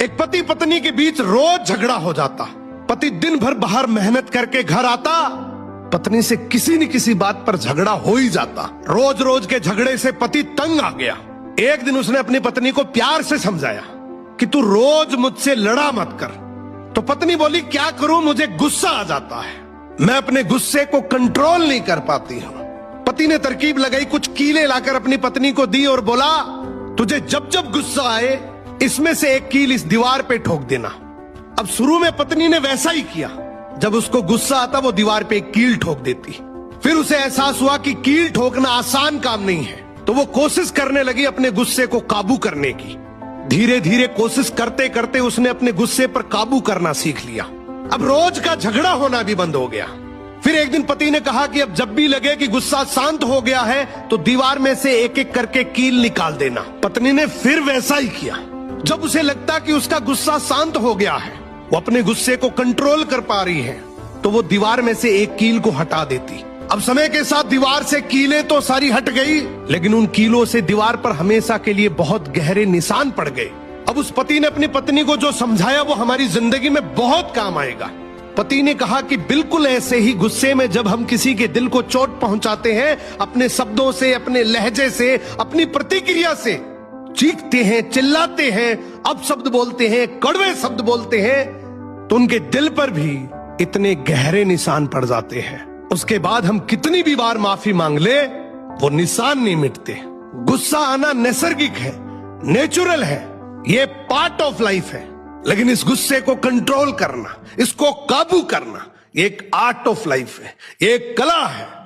एक पति पत्नी के बीच रोज झगड़ा हो जाता। पति दिन भर बाहर मेहनत करके घर आता, पत्नी से किसी न किसी बात पर झगड़ा हो ही जाता। रोज रोज के झगड़े से पति तंग आ गया। एक दिन उसने अपनी पत्नी को प्यार से समझाया कि तू रोज मुझसे लड़ा मत कर। तो पत्नी बोली, क्या करूं, मुझे गुस्सा आ जाता है, मैं अपने गुस्से को कंट्रोल नहीं कर पाती हूं। पति ने तरकीब लगाई, कुछ कीलें लाकर अपनी पत्नी को दी और बोला, तुझे जब जब गुस्सा आए इसमें से एक कील इस दीवार पे ठोक देना। अब शुरू में पत्नी ने वैसा ही किया। जब उसको गुस्सा आता वो दीवार पे एक कील ठोक देती। फिर उसे एहसास हुआ कि कील ठोकना आसान काम नहीं है, तो वो कोशिश करने लगी अपने गुस्से को काबू करने की। धीरे धीरे कोशिश करते करते उसने अपने गुस्से पर काबू करना सीख लिया। अब रोज का झगड़ा होना भी बंद हो गया। फिर एक दिन पति ने कहा कि अब जब भी लगे कि गुस्सा शांत हो गया है तो दीवार में से एक एक करके कील निकाल देना। पत्नी ने फिर वैसा ही किया। जब उसे लगता कि उसका गुस्सा शांत हो गया है, वो अपने गुस्से को कंट्रोल कर पा रही है, तो वो दीवार में से एक कील को हटा देती। अब समय के साथ दीवार से कीलें तो सारी हट गई, लेकिन उन कीलों से दीवार पर हमेशा के लिए बहुत गहरे निशान पड़ गए। अब उस पति ने अपनी पत्नी को जो समझाया वो हमारी जिंदगी में बहुत काम आएगा। पति ने कहा कि बिल्कुल ऐसे ही गुस्से में जब हम किसी के दिल को चोट पहुंचाते हैं, अपने शब्दों से, अपने लहजे से, अपनी प्रतिक्रिया से, चीखते हैं, चिल्लाते हैं, अपशब्द बोलते हैं, कड़वे शब्द बोलते हैं, तो उनके दिल पर भी इतने गहरे निशान पड़ जाते हैं। उसके बाद हम कितनी भी बार माफी मांग ले, वो निशान नहीं मिटते। गुस्सा आना नैसर्गिक है, नेचुरल है, ये पार्ट ऑफ लाइफ है। लेकिन इस गुस्से को कंट्रोल करना, इसको काबू करना, ये एक आर्ट ऑफ लाइफ है, ये एक कला है।